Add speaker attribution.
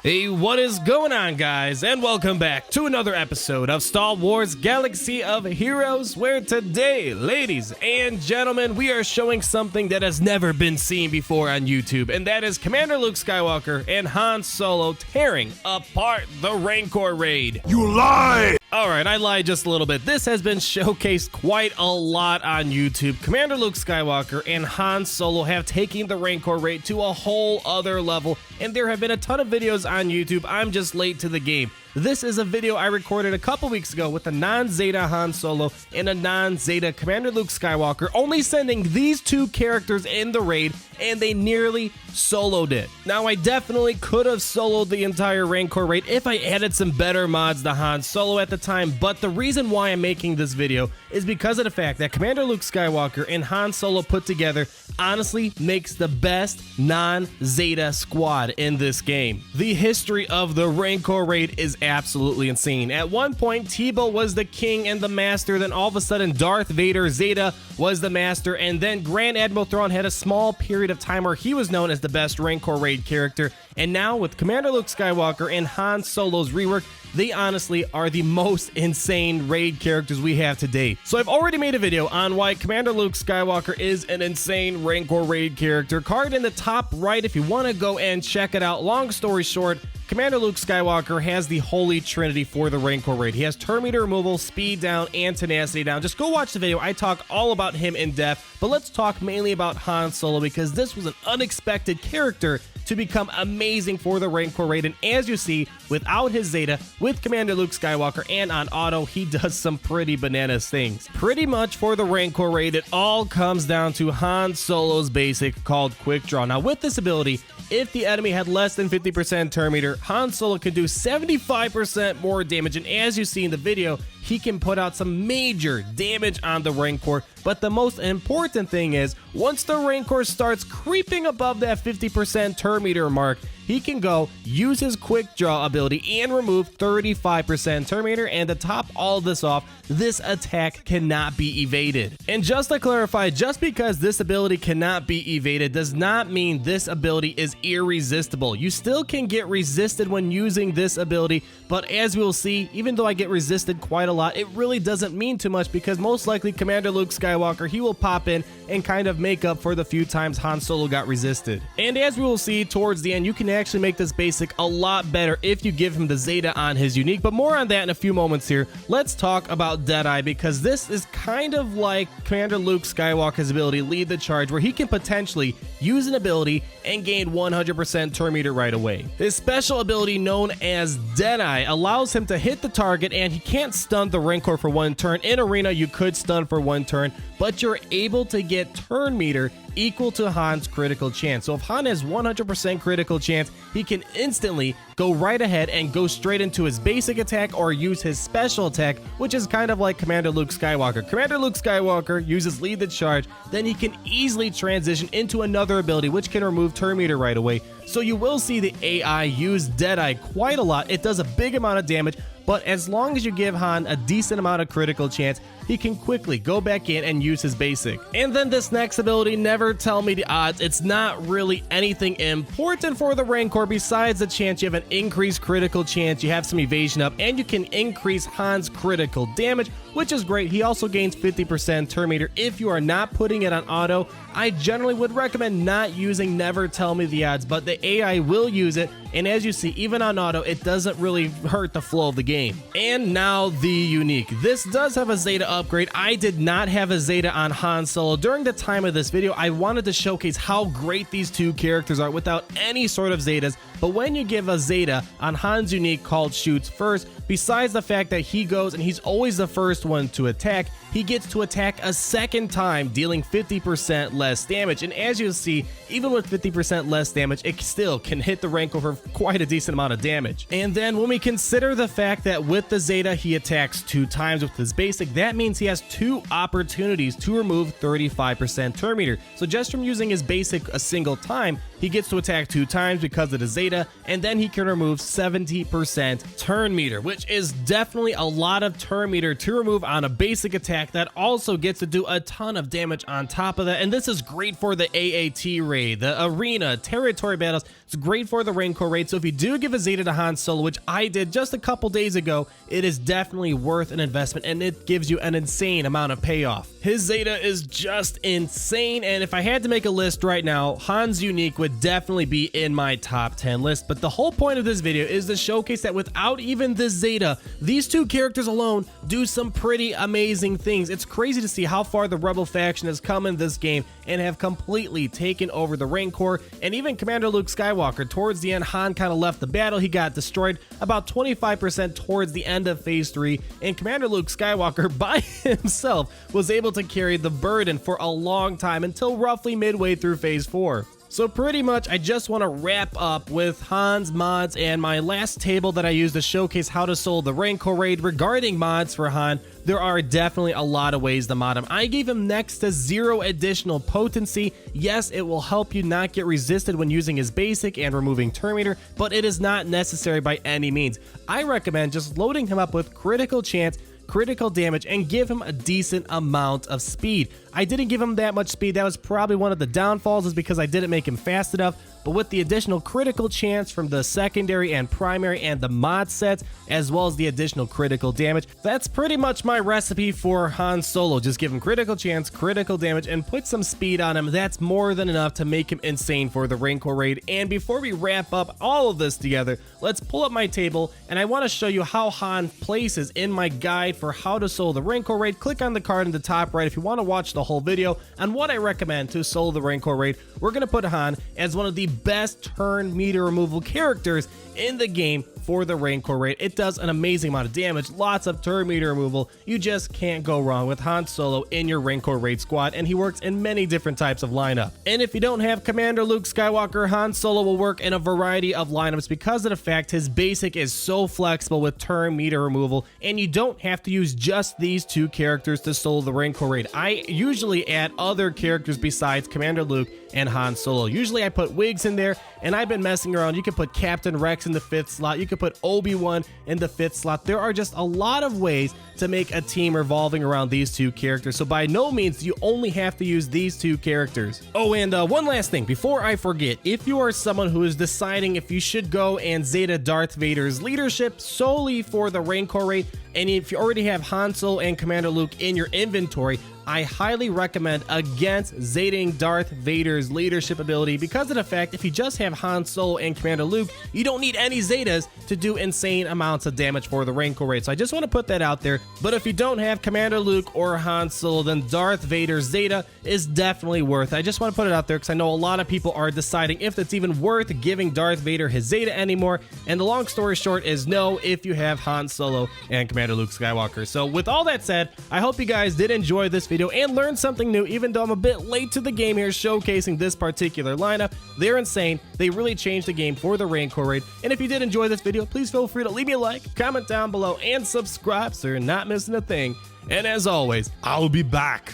Speaker 1: Hey, what is going on, guys? And welcome back to another episode of Star Wars Galaxy of Heroes, where today, ladies and gentlemen, we are showing something that has never been seen before on YouTube, and that is Commander Luke Skywalker and Han Solo tearing apart the Rancor Raid.
Speaker 2: You lie!
Speaker 1: Alright, I lied just a little bit. This has been showcased quite a lot on YouTube. Commander Luke Skywalker and Han Solo have taken the Rancor Raid to a whole other level, and there have been a ton of videos on YouTube. I'm just late to the game. This is a video I recorded a couple weeks ago with a non-Zeta Han Solo and a non-Zeta Commander Luke Skywalker, only sending these two characters in the raid, and they nearly soloed it. Now, I definitely could have soloed the entire Rancor raid if I added some better mods to Han Solo at the time, but the reason why I'm making this video is because of the fact that Commander Luke Skywalker and Han Solo put together honestly makes the best non-Zeta squad in this game. The history of the Rancor raid is absolutely insane. At one point, Tebow was the king and the master, then all of a sudden Darth Vader Zeta was the master, and then Grand Admiral Thrawn had a small period of time where he was known as the best Rancor raid character, and now with Commander Luke Skywalker and Han Solo's rework, they honestly are the most insane raid characters we have to date. So I've already made a video on why Commander Luke Skywalker is an insane Rancor raid character. Card in the top right if you want to go and check it out. Long story short, Commander Luke Skywalker has the holy trinity for the Rancor raid. He has turn meter removal, speed down, and tenacity down. Just go watch the video. I talk all about him in depth, but let's talk mainly about Han Solo because this was an unexpected character to become amazing for the Rancor raid, and as you see, without his Zeta, with Commander Luke Skywalker and on auto, he does some pretty bananas things. Pretty much for the Rancor raid, it all comes down to Han Solo's basic called Quick Draw. Now with this ability, if the enemy had less than 50% turn meter, Han Solo could do 75% more damage, and as you see in the video, he can put out some major damage on the Rancor. But the most important thing is, once the Rancor starts creeping above that 50% turn meter mark, he can go use his Quick Draw ability and remove 35% turn meter, and to top all of this off, this attack cannot be evaded. And just to clarify, just because this ability cannot be evaded does not mean this ability is irresistible. You still can get resisted when using this ability, but as we'll see, even though I get resisted quite a lot, it really doesn't mean too much because most likely Commander Luke Skywalker, he will pop in and kind of make up for the few times Han Solo got resisted. And as we will see towards the end, you can actually make this basic a lot better if you give him the Zeta on his unique, but more on that in a few moments here. Let's talk about Deadeye because this is kind of like Commander Luke Skywalker's ability Lead the Charge, where he can potentially use an ability and gain 100% turn meter right away. His special ability known as Deadeye allows him to hit the target, and he can't stun the Rancor for one turn. In Arena, you could stun for one turn, but you're able to get turn meter equal to Han's critical chance. So if Han has 100% critical chance, he can instantly go right ahead and go straight into his basic attack or use his special attack, which is kind of like Commander Luke Skywalker. Commander Luke Skywalker uses Lead the Charge, then he can easily transition into another ability which can remove turn meter right away. So you will see the AI use Deadeye quite a lot. It does a big amount of damage, but as long as you give Han a decent amount of critical chance, he can quickly go back in and use his basic. And then this next ability, Never Tell Me the Odds. It's not really anything important for the Rancor besides the chance you have an increased critical chance, you have some evasion up, and you can increase Han's critical damage, which is great. He also gains 50% turn meter if you are not putting it on auto. I generally would recommend not using Never Tell Me the Odds, but the AI will use it, and as you see, even on auto, it doesn't really hurt the flow of the game. And now the unique. This does have a Zeta upgrade. I did not have a Zeta on Han Solo. During the time of this video, I wanted to showcase how great these two characters are without any sort of Zetas, but when you give a Zeta on Han's unique called Shoots First, besides the fact that he goes and he's always the first one to attack, he gets to attack a second time, dealing 50% less damage. And as you'll see, even with 50% less damage, it still can hit the Rancor for quite a decent amount of damage. And then when we consider the fact that with the Zeta, he attacks 2 times with his basic, that means he has 2 opportunities to remove 35% turn meter. So just from using his basic a single time, he gets to attack 2 times because of the Zeta, and then he can remove 70% turn meter, which is definitely a lot of turn meter to remove on a basic attack pack that also gets to do a ton of damage on top of that, and this is great for the AAT raid, the arena, territory battles. It's great for the Rancor raid, so if you do give a Zeta to Han Solo, which I did just a couple days ago, it is definitely worth an investment, and it gives you an insane amount of payoff. His Zeta is just insane, and if I had to make a list right now, Han's unique would definitely be in my top 10 list, but the whole point of this video is to showcase that without even the Zeta, these two characters alone do some pretty amazing things. It's crazy to see how far the Rebel faction has come in this game and have completely taken over the Rancor, and even Commander Luke Skywalker. Towards the end, Han kind of left the battle. He got destroyed about 25% towards the end of Phase 3, and Commander Luke Skywalker by himself was able to carry the burden for a long time until roughly midway through Phase 4. So pretty much, I just want to wrap up with Han's mods and my last table that I used to showcase how to solo the Rancor raid regarding mods for Han. There are definitely a lot of ways to mod him. I gave him next to 0 additional potency. Yes, it will help you not get resisted when using his basic and removing turn meter, but it is not necessary by any means. I recommend just loading him up with critical chance, critical damage, and give him a decent amount of speed. I didn't give him that much speed. That was probably one of the downfalls, is because I didn't make him fast enough. But with the additional critical chance from the secondary and primary and the mod sets, as well as the additional critical damage, that's pretty much my recipe for Han Solo. Just give him critical chance, critical damage, and put some speed on him. That's more than enough to make him insane for the Rancor raid. And before we wrap up all of this together, let's pull up my table, and I want to show you how Han places in my guide for how to solo the Rancor raid. Click on the card in the top right if you want to watch the whole video on what I recommend to solo the Rancor raid. We're going to put Han as one of the best turn meter removal characters in the game for the Rancor raid. It does an amazing amount of damage, lots of turn meter removal. You just can't go wrong with Han Solo in your Rancor raid squad, and he works in many different types of lineup. And if you don't have Commander Luke Skywalker, Han Solo will work in a variety of lineups because of the fact his basic is so flexible with turn meter removal, and you don't have to use just these two characters to solo the Rancor raid. I usually add other characters besides Commander Luke and Han Solo. Usually I put wigs in there, and I've been messing around. You can put Captain Rex in the 5th slot. You can put Obi-Wan in the 5th slot. There are just a lot of ways to make a team revolving around these two characters. So by no means you only have to use these two characters. Oh, and one last thing before I forget. If you are someone who is deciding if you should go and Zeta Darth Vader's leadership solely for the Rancor raid, and if you already have Han Solo and Commander Luke in your inventory, I highly recommend against Zetaing Darth Vader's leadership ability because of the fact if you just have Han Solo and Commander Luke, you don't need any Zetas to do insane amounts of damage for the Rancor raid. So I just want to put that out there. But if you don't have Commander Luke or Han Solo, then Darth Vader's Zeta is definitely worth it. I just want to put it out there because I know a lot of people are deciding if it's even worth giving Darth Vader his Zeta anymore. And the long story short is no, if you have Han Solo and Commander Luke Skywalker. So with all that said, I hope you guys did enjoy this video and learn something new, even though I'm a bit late to the game here showcasing this particular lineup. They're insane. They really changed the game for the Rancor raid. And if you did enjoy this video, please feel free to leave me a like, comment down below, and subscribe so you're not missing a thing. And as always, I'll be back.